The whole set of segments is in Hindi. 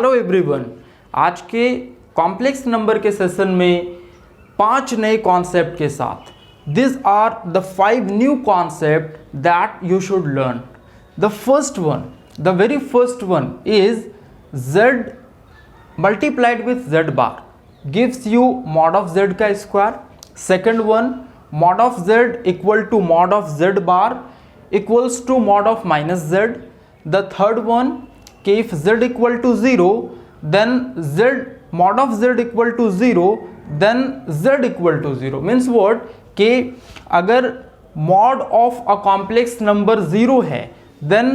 हेलो एवरीवन, आज के कॉम्प्लेक्स नंबर के सेशन में 5 नए कॉन्सेप्ट के साथ this are the 5 new concept that you should learn. The very first one is z multiplied with z bar gives you mod of z का square. Second one, mod of z equal to mod of z bar equals to mod of minus z। the third one, कि if z equal to 0 then mod of z equal to 0 then z equal to 0 means what, कि अगर mod of a complex number 0 है then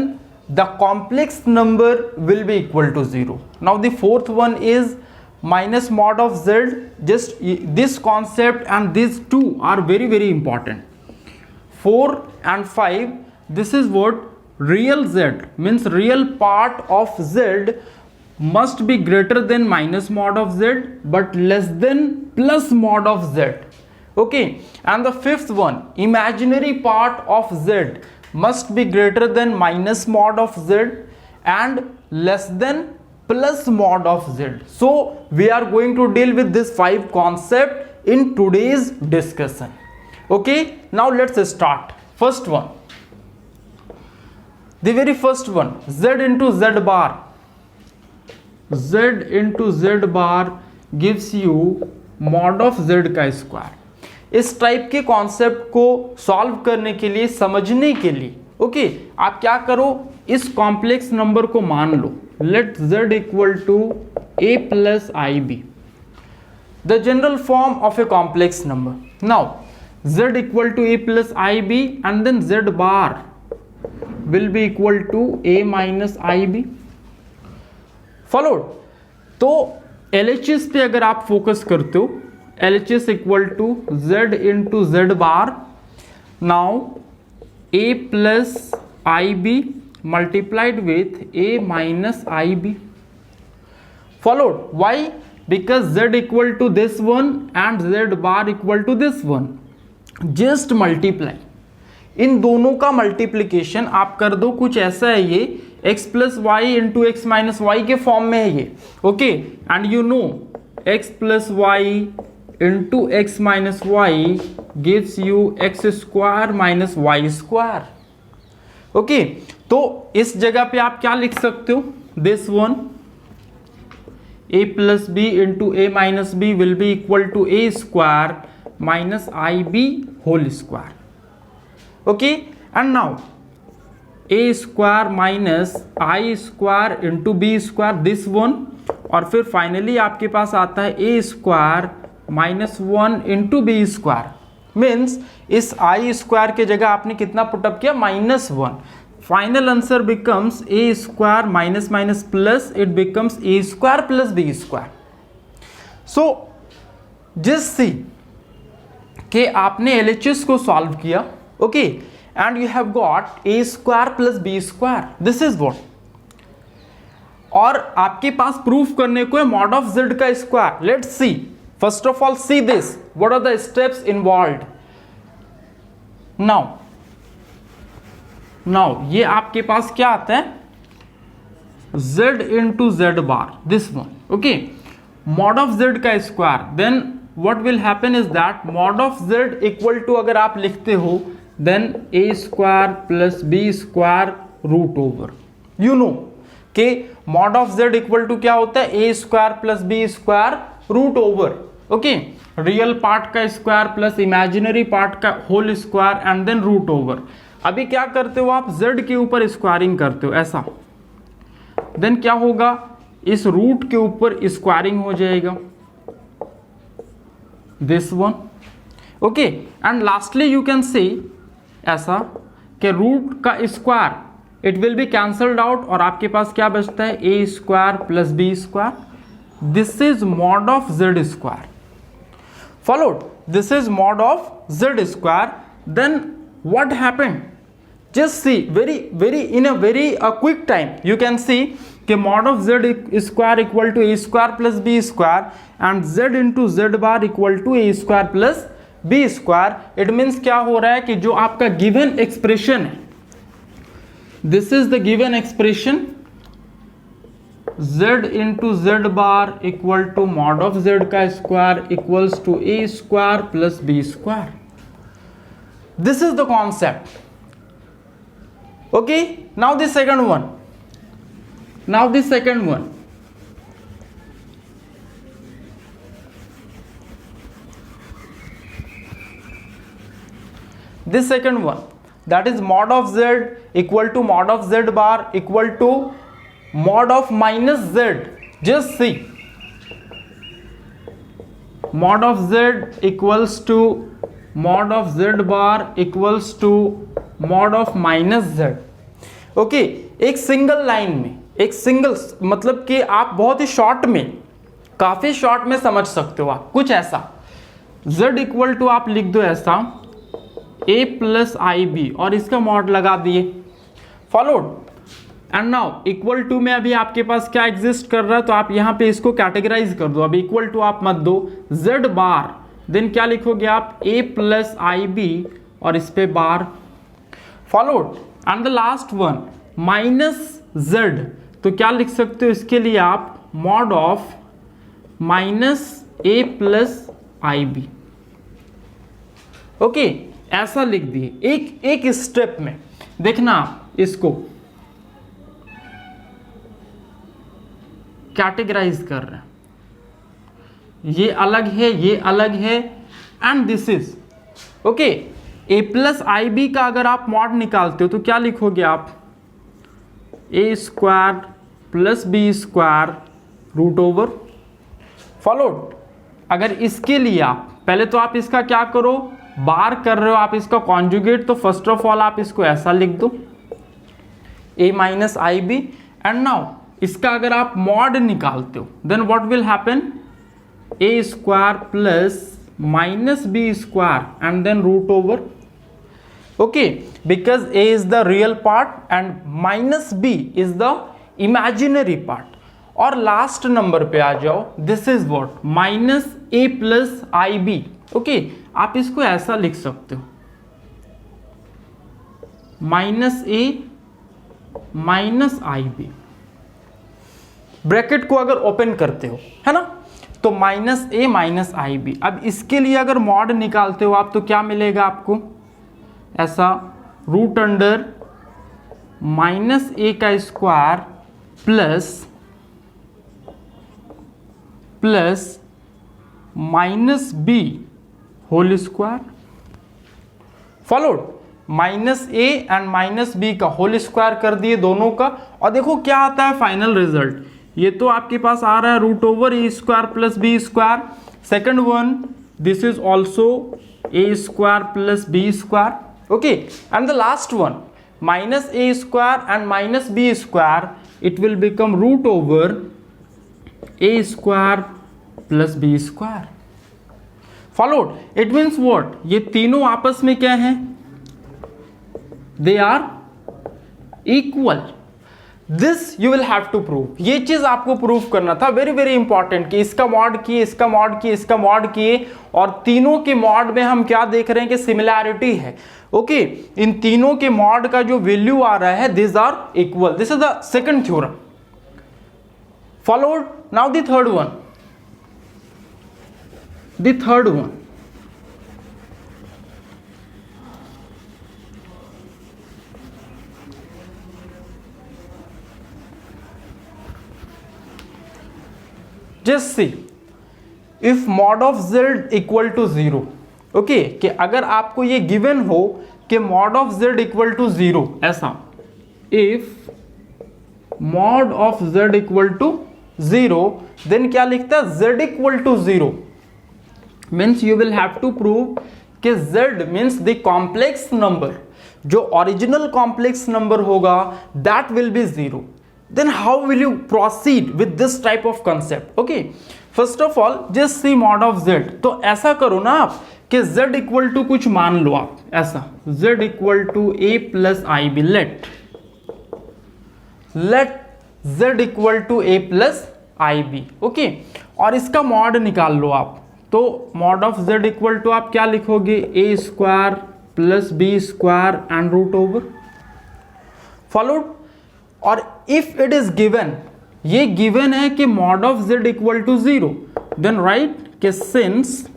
the complex number will be equal to 0। now the fourth one is minus mod of z। just this concept and these two are very important। 4 and 5, this is what real z means real part of z must be greater than minus mod of z but less than plus mod of z। okay, and the fifth one, imaginary part of z must be greater than minus mod of z and less than plus mod of z। so we are going to deal with this 5 concept in today's discussion। okay, now let's start। first one, the very first one, z into z bar gives you mod of z का स्क्वायर। इस टाइप के कॉन्सेप्ट को सॉल्व करने के लिए, समझने के लिए ओके, आप क्या करो, इस कॉम्प्लेक्स नंबर को मान लो, let z equal to a plus i b, the general form of a complex number. Now z equal to a plus i b and then z bar will be equal to a minus ib followed। तो LHS पे अगर आप फोकस करते हो, LHS equal to z into z bar, now a plus ib multiplied with a minus ib followed। why? because z equal to this one and z bar equal to this one, just multiply। इन दोनों का मल्टीप्लीकेशन आप कर दो, कुछ ऐसा है ये x plus y into x minus y के फॉर्म में है ये। Okay, and you know x plus y into x minus y gives you x square minus y square. Okay, तो इस जगह पे आप क्या लिख सकते हो, this one a plus b into a minus b will be equal to a square minus i b whole square. Okay, and now a square minus I square into b square, this one, और फिर फाइनली आपके पास आता है a square minus 1 into b square. Means इस आई स्क्वायर के जगह आपने कितना पुटअप किया, -1। Final answer becomes a square minus minus plus, it becomes a square plus b square. So just see कि आपने एलएचएस को सॉल्व किया, okay, and you have got a square plus b square, this is what. और आपके पास प्रूफ करने को है मॉड ऑफ जेड का square. Let's see, first of all see this, what are the steps involved. Now ये आपके पास क्या आता है, z into z bar, this one, okay, mod of z का square, then what will happen is that mod of z equal to, अगर आप लिखते हो then a square plus b square root over. You know कि mod of z equal to क्या होता है, a square plus b square root over. Okay, real part का स्क्वायर प्लस इमेजिनरी पार्ट का whole square and then root over. अभी क्या करते हो आप, z के ऊपर स्क्वायरिंग करते हो ऐसा, देन क्या होगा, इस रूट के ऊपर स्क्वायरिंग हो जाएगा, this one. Okay, and lastly you can say ऐसा कि रूट का square it will be cancelled out और आपके पास क्या बचता है, a square plus b square, this is mod of z square followed, this is mod of z square. Then what happened, just see very in a very quick time you can see कि mod of z square equal to a square plus b square and z into z bar equal to a square plus b square. It means क्या हो रहा है कि जो आपका गिवन एक्सप्रेशन है, this is the given expression z into z bar equal to mod of z का square equals to a square plus b square. This is the concept. Okay, now the second one. Now the second one. This second one, that is mod of z equal to mod of z bar equal to mod of minus z. Just see, mod of z equals to mod of z bar equals to mod of minus z. Okay, एक सिंगल लाइन में, एक सिंगल मतलब कि आप बहुत ही शॉर्ट में, काफी शॉर्ट में समझ सकते हो आप कुछ ऐसा. z इक्वल टू आप लिख दो ऐसा a प्लस आई बी और इसका मॉड लगा दिए. Followed. And now equal to में अभी आपके पास क्या एग्जिस्ट कर रहा है, तो आप यहां पे इसको कैटेगराइज कर दो. अभी इक्वल टू आप मत दो, z बार, देन क्या लिखोगे आप a प्लस आई बी और इस पे bar. Followed. And the last one minus z, तो क्या लिख सकते हो इसके लिए आप mod of minus a plus i b. Okay, ऐसा लिख दिए एक एक स्टेप में. देखना आप इसको कैटेगराइज कर रहे हैं, ये अलग है, ये अलग है, and this is okay. a plus i b का अगर आप मॉड निकालते हो तो क्या लिखोगे आप a square plus b square root over. Followed. अगर इसके लिए आप पहले तो आप इसका क्या करो, बार कर रहे हो आप इसका कॉन्जुगेट, तो फर्स्ट ऑफ ऑल आप इसको ऐसा लिख दो a minus i b. And now इसका अगर आप मॉड निकालते हो then what will happen, a square plus minus b square and then root over. Okay, because a is the real part and minus b is the imaginary part. और लास्ट नंबर पे आ जाओ, this is what minus a plus i b. Okay, आप इसको ऐसा लिख सकते हो minus a minus i b. Bracket को अगर ओपन करते हो है ना, तो minus a minus i b. अब इसके लिए अगर मॉड निकालते हो आप तो क्या मिलेगा आपको, ऐसा रूट अंडर माइनस ए का square plus minus b whole square. Followed. Minus a and minus b का होल स्क्वायर कर दिए दोनों का, और देखो क्या आता है फाइनल रिजल्ट. ये तो आपके पास आ रहा है root over a square plus b square. Second one, this is also a square plus b square. Okay, and the last one minus a square and minus b square, it will become root over a square plus b square. Followed. It means what, ये तीनों आपस में क्या है, they are equal. This you will have to prove. ये चीज आपको प्रूव करना था, वेरी वेरी इंपॉर्टेंट, कि इसका मॉड किए, इसका मॉड किए, इसका मॉड किए, और तीनों के मॉड में हम क्या देख रहे हैं कि सिमिलैरिटी है. ओके, इन तीनों के मॉड का जो वैल्यू आ रहा है this are equal. This is the second theorem. Followed. Now the third one. The third one, just see if mod of z equal to 0. Okay, कि अगर आपको ये गिवन हो कि mod of z equal to 0, ऐसा if mod of z equal to 0, then क्या लिखता है, z equal to 0 means you will have to prove कि z means the complex number, जो ओरिजिनल कॉम्प्लेक्स नंबर होगा that will be 0. then how will you proceed with this type of concept? Okay, first of all just see mod of z. तो ऐसा करो ना आप कि z इक्वल टू कुछ मान लो आप, ऐसा z equal to a plus i b. Let z equal to a plus i b. Okay, और इसका मॉड निकाल लो आप, तो mod of z equal to आप क्या लिखोगे, a square plus b square and root over. Followed. और इफ इट इज गिवन ये गिवन है कि mod of z equal to 0, then right कि since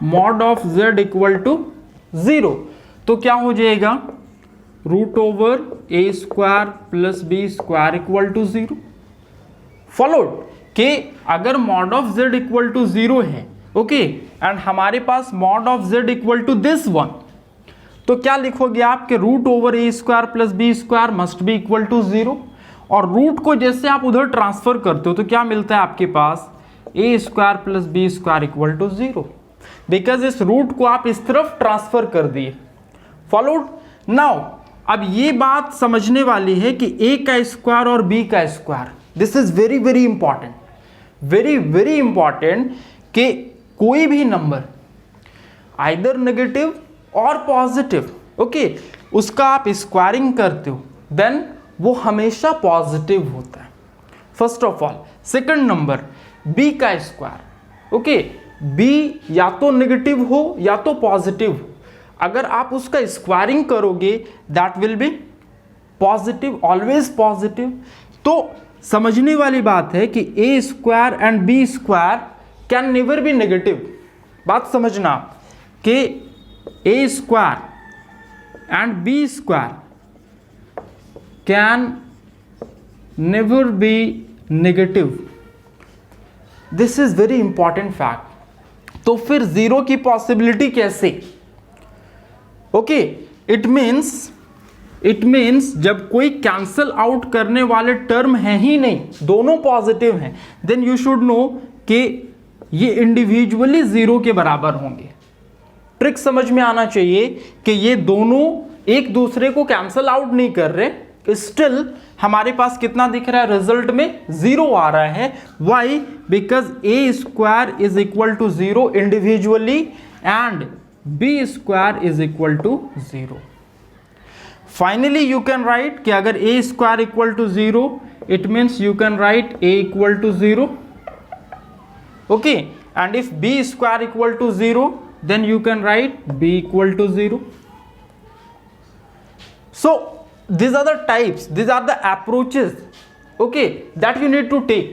mod of z equal to 0, तो क्या हो जाएगा root over a square plus b square equal to 0। Followed कि अगर mod of z equal to 0 है, ओके, एंड हमारे पास mod of z equal to this one, तो क्या लिखोगे आप कि root over a square plus b square must be equal to 0, और रूट को जैसे आप उधर ट्रांसफर करते हो तो क्या मिलता है आपके पास a square plus b square equal to 0, because इस रूट को आप इस तरफ ट्रांसफर कर दिए। फॉलोड। नाउ अब ये बात समझने वाली है कि a का स्क्वायर और b का square, this is very very important, very very important, कि कोई भी नंबर आइदर नेगेटिव और पॉजिटिव, ओके, उसका आप स्क्वायरिंग करते हो देन वो हमेशा पॉजिटिव होता है, first of all. Second number b का स्क्वायर, ओके, b या तो नेगेटिव हो या तो पॉजिटिव हो, अगर आप उसका स्क्वायरिंग करोगे that will be positive, always positive. तो समझने वाली बात है कि a square and b square can never be negative. बात समझना कि a square and b square can never be negative, this is very important fact. तो फिर जीरो की पॉसिबिलिटी कैसे? ओके, इट मीन्स जब कोई कैंसल आउट करने वाले टर्म है ही नहीं, दोनों पॉजिटिव हैं, देन यू शुड नो कि ये इंडिविजुअली जीरो के बराबर होंगे। ट्रिक समझ में आना चाहिए कि ये दोनों एक दूसरे को कैंसल आउट नहीं कर रहे, स्टिल हमारे पास कितना दिख रहा है रिजल्ट में? जीरो आ रहा है। Why? Because a square is equal to zero individually and b square is equal to zero. Finally you can write कि अगर a square equal to zero, it means you can write a equal to zero, okay, and if b square equal to zero, then you can write b equal to 0. So these are the types, these are the approaches, okay, that you need to take.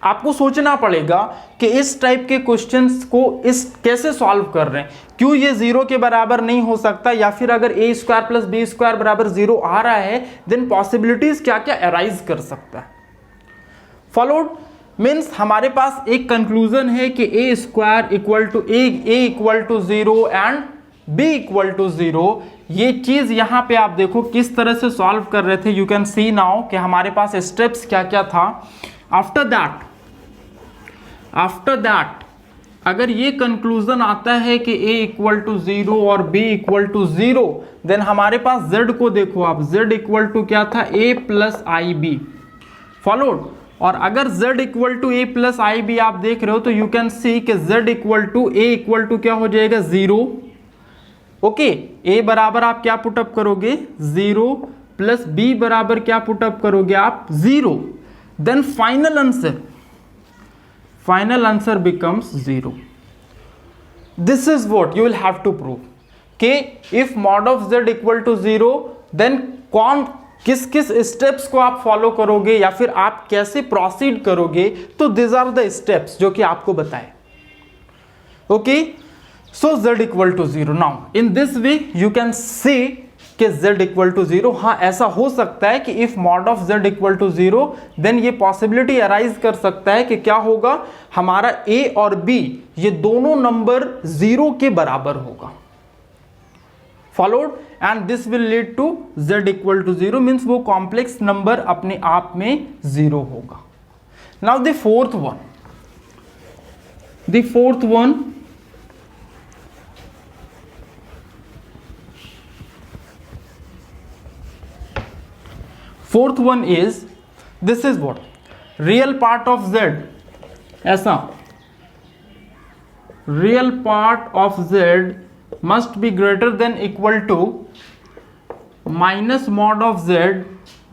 आपको सोचना पड़ेगा कि इस टाइप के क्वेश्चंस को इस कैसे सॉल्व कर रहे हैं, क्यों ये जीरो के बराबर नहीं हो सकता, या फिर अगर a square plus b square बराबर जीरो आ रहा है देन पॉसिबिलिटीज क्या क्या अराइज कर सकता है। फॉलोड मीन्स हमारे पास एक कंक्लूजन है कि a square equal to a equal to zero and b equal to zero. ये चीज यहां पे आप देखो किस तरह से सॉल्व कर रहे थे, यू कैन सी नाउ कि हमारे पास स्टेप्स क्या क्या था। आफ्टर दैट अगर ये कंक्लूजन आता है कि a इक्वल टू जीरो और b equal to zero, then हमारे पास z को देखो आप, z इक्वल टू क्या था a plus i b. Followed. और अगर z equal to a plus i b आप देख रहे हो तो यू कैन सी कि z equal to a equal to क्या हो जाएगा जीरो, ओके, a बराबर आप क्या पुटअप करोगे जीरो, प्लस b बराबर क्या पुटअप करोगे आप zero, then final answer becomes zero. This is what you will have to prove कि if mod of z equal to zero, then किस किस स्टेप्स को आप फॉलो करोगे या फिर आप कैसे प्रोसीड करोगे, तो दिस आर द स्टेप्स जो कि आपको बताए। Okay, so z equal to zero. Now in this way you can say कि z इक्वल टू जीरो। हाँ, ऐसा हो सकता है कि if mod of z equal to zero, then ये पॉसिबिलिटी अराइज कर सकता है कि क्या होगा, हमारा a और b ये दोनों नंबर जीरो के बराबर होगा। Followed. And this will lead to z equal to zero, means वो कॉम्प्लेक्स नंबर अपने आप में जीरो होगा। Now the fourth one is, this is what real part of z, ऐसा real part of z must be greater than equal to minus mod of z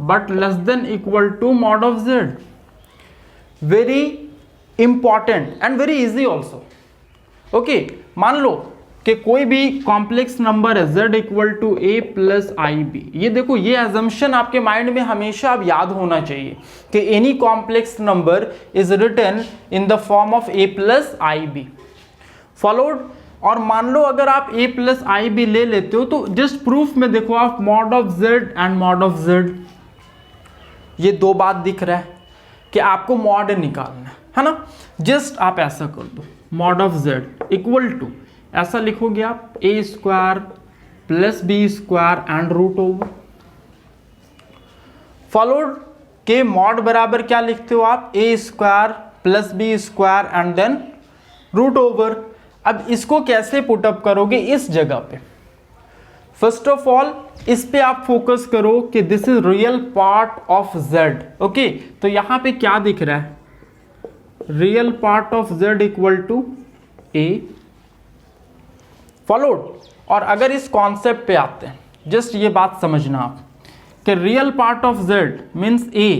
but less than equal to mod of z. Very important and very easy also. Okay, मान लो कि कोई भी कॉम्प्लेक्स नंबर है z equal to a plus i b, ये देखो ये एजम्पशन आपके माइंड में हमेशा अब याद होना चाहिए कि any complex number is written in the form of a plus i b followed. और मान लो अगर आप a प्लस आई बी ले लेते हो तो जस्ट प्रूफ में देखो आप mod of z and mod of z, ये दो बात दिख रहा है कि आपको मॉड निकालना है ना। जस्ट आप ऐसा कर दो mod of z equal to ऐसा लिखोगे आप a square plus b square and root over followed के मॉड बराबर क्या लिखते हो आप a square plus b square and then root over. अब इसको कैसे पुटअप करोगे इस जगह पे, फर्स्ट ऑफ ऑल इस पे आप फोकस करो कि this is real part of z, okay. तो यहां पे क्या दिख रहा है, real part of z equal to a followed. और अगर इस कॉन्सेप्ट पे आते हैं, जस्ट ये बात समझना आप कि real part of z means a,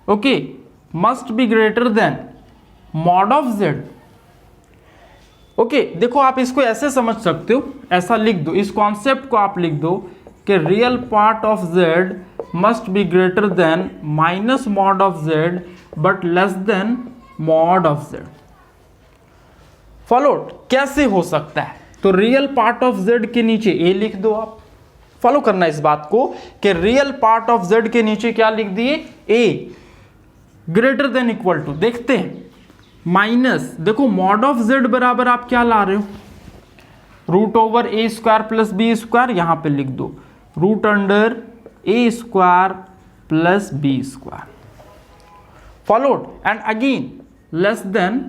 okay, must be greater than mod of z, okay. देखो आप इसको ऐसे समझ सकते हो, ऐसा लिख दो, इस कॉन्सेप्ट को आप लिख दो कि real part of z must be greater than minus mod of z but less than mod of z followed. कैसे हो सकता है, तो रियल पार्ट ऑफ z के नीचे a लिख दो आप, फॉलो करना इस बात को कि रियल पार्ट ऑफ z के नीचे क्या लिख दिए a greater than equal to, देखते हैं माइनस, देखो मॉड ऑफ z बराबर आप क्या ला रहे हो, root over a square plus b square, यहां पे लिख दो root under a square plus b square followed and again less than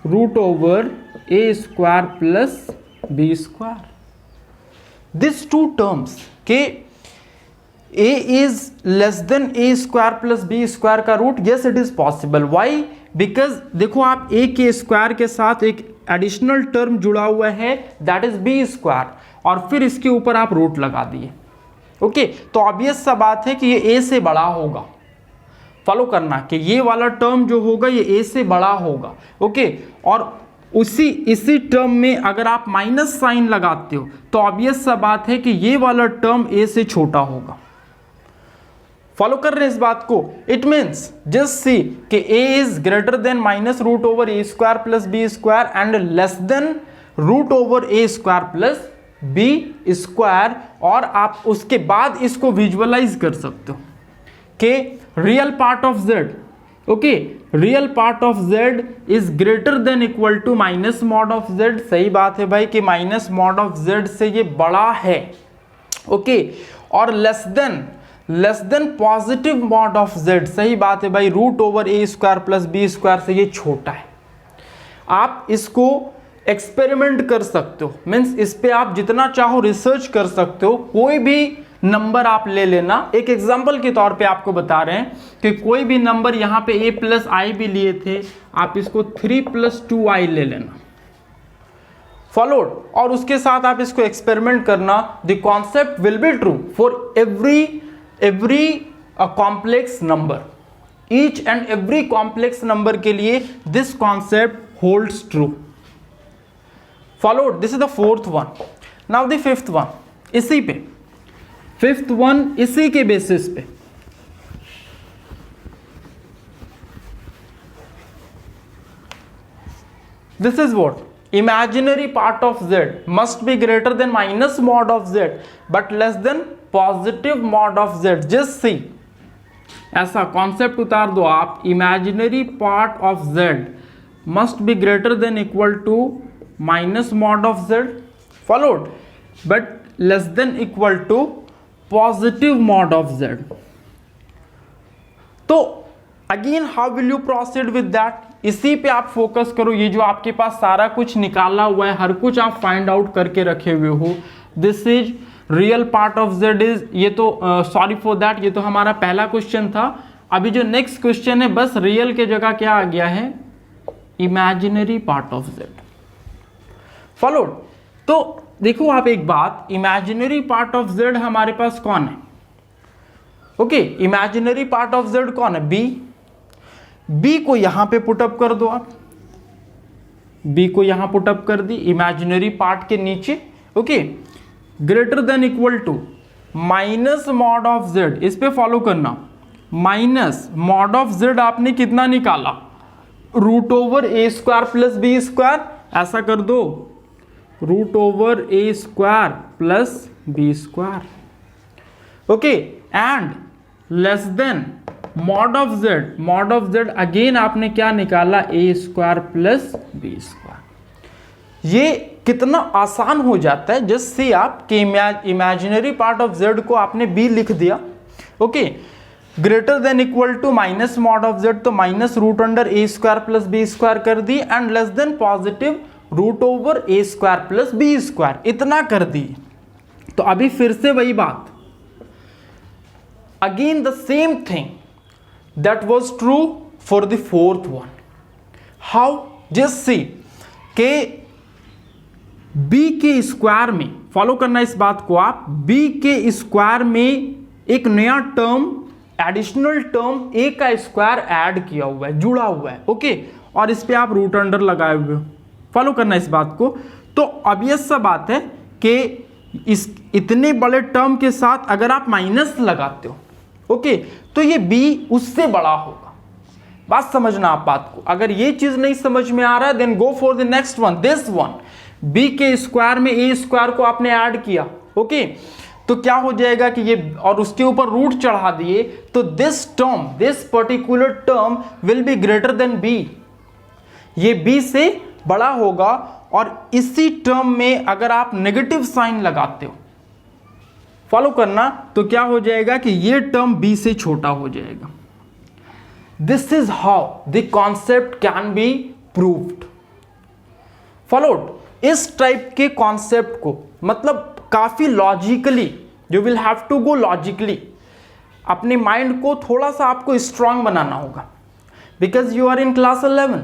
root over a square plus b square. This two terms के a is less than a square plus b square का root, yes it is possible, why, because देखो आप a के स्क्वायर के साथ एक एडिशनल टर्म जुड़ा हुआ है दैट इज बी स्क्वायर, और फिर इसके ऊपर आप रूट लगा दिए, ओके। तो ऑब्वियस सा बात है कि ये a से बड़ा होगा, फॉलो करना कि ये वाला टर्म जो होगा ये a से बड़ा होगा, ओके। और इसी टर्म में अगर आप माइनस साइन लगाते हो तो ऑब्वियस सा बात है कि ये वाला टर्म a से छोटा होगा, फॉलो कर रहे हैं इस बात को। इट मीन्स जस्ट सी कि a is greater than minus root over a square plus b square and less than root over a square plus b square, और आप उसके बाद इसको विजुअलाइज कर सकते हो कि real part of z, okay, real part of z is greater than equal to minus mod of z। सही बात है भाई कि माइनस मॉड ऑफ z से ये बड़ा है, ओके, और less than positive mod of z, सही बात है भाई, root over a square plus b square से ये छोटा है। आप इसको एक्सपेरिमेंट कर सकते हो, मीन्स इस पे आप जितना चाहो रिसर्च कर सकते हो, कोई भी नंबर आप ले लेना। एक एग्जांपल के तौर पे आपको बता रहे हैं कि कोई भी नंबर यहाँ पे a प्लस आई भी लिए थे, आप इसको 3 प्लस 2i ले लेना, फॉलोड, और उसके साथ आप इसको एक्सपेरिमेंट करना। The concept will be true for every complex number, each and every complex number के लिए this concept holds true, followed. This is the fourth one. Now the fifth one, इसी पे फिफ्थ वन इसी के बेसिस पे, this is what, imaginary part of z must be greater than minus mod of z but less than positive mod of z। just see, ऐसा कॉन्सेप्ट उतार दो आप, imaginary part of z must be greater than equal to minus mod of z followed but less than equal to positive mod of z। तो again how will you proceed with that, इसी पे आप फोकस करो। ये जो आपके पास सारा कुछ निकाला हुआ है, हर कुछ आप फाइंड आउट करके रखे हुए हो, this is real part of z is, ये तो सॉरी फॉर दैट, ये तो हमारा पहला क्वेश्चन था। अभी जो नेक्स्ट क्वेश्चन है, बस रियल के जगह क्या आ गया है, imaginary part of z followed. तो देखो आप एक बात, इमेजिनरी पार्ट ऑफ z हमारे पास कौन है, okay, imaginary part of z कौन है, b को यहां पे पुटअप कर दो आप, बी को यहां पुटअप कर दी इमेजिनरी पार्ट के नीचे, okay. Greater than equal to minus mod of z, इस पे फॉलो करना, माइनस मॉड ऑफ जेड आपने कितना निकाला, root over a square plus b square, ऐसा कर दो, root over a square plus b square, okay. And less than mod of z, mod of z again आपने क्या निकाला, a square plus b square. ये कितना आसान हो जाता है जस्ट से आपके इमेजिनरी पार्ट ऑफ जेड को आपने बी लिख दिया, okay. Greater than equal to minus mod of z, तो minus root under a square plus b square कर दी, and less than positive root over a square plus b square, इतना कर दी। तो अभी फिर से वही बात, again the same thing that was true for the fourth one. How? just see के b के स्क्वायर में, फॉलो करना इस बात को आप, b के स्क्वायर में एक नया टर्म, एडिशनल टर्म a का स्क्वायर ऐड किया हुआ है, जुड़ा हुआ है, ओके। और इस पे आप रूट अंडर लगाए हुए हो, फॉलो करना इस बात को। तो ऑब्वियस सा बात है कि इस इतने बड़े टर्म के साथ अगर आप माइनस लगाते हो, ओके, तो ये b उससे बड़ा होगा। बात समझना आप बात को। अगर ये चीज नहीं समझ में आ रहा है then go for the next one, this one. b के स्क्वायर में a स्क्वायर को आपने ऐड किया, ओके, तो क्या हो जाएगा कि ये, और उसके ऊपर रूट चढ़ा दिए, तो this term, this particular term will be greater than b, ये b से बड़ा होगा। और इसी टर्म में अगर आप नेगेटिव साइन लगाते हो, फॉलो करना, तो क्या हो जाएगा कि ये टर्म b से छोटा हो जाएगा। This is how the concept can be proved. Followed इस टाइप के कॉन्सेप्ट को, मतलब काफी logically, you will have to go logically, अपने माइंड को थोड़ा सा आपको स्ट्रांग बनाना होगा, because you are in class 11,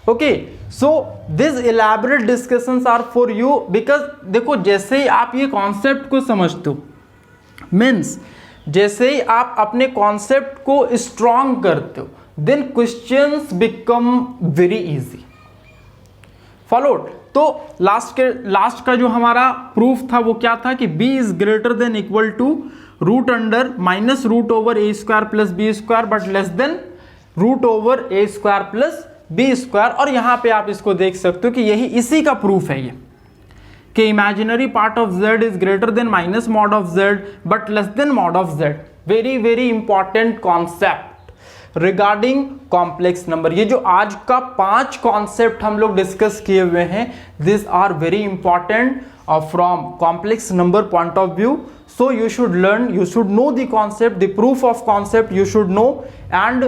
okay. So this elaborate discussions are for you, because देखो जैसे ही आप ये कॉन्सेप्ट को समझते हो, मीन्स जैसे ही आप अपने कॉन्सेप्ट को स्ट्रांग करते हो, then questions become very easy. Followed. तो लास्ट का जो हमारा प्रूफ था वो क्या था कि b is greater than equal to root under minus root over a square plus b square, but less than root over a square plus b square. और यहां पे आप इसको देख सकते हो कि यही इसी का प्रूफ है ये, कि imaginary part of z is greater than minus mod of z but less than mod of z। Very very important concept regarding complex number. ये जो आज का 5 कॉन्सेप्ट हम लोग डिस्कस किए हुए हैं, this are very important from complex number point of view. So you should learn, you should know the concept, the proof of concept you should know, and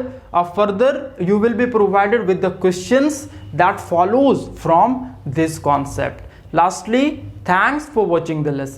further you will be provided with the questions that follows from this concept. Lastly, thanks for watching the lesson.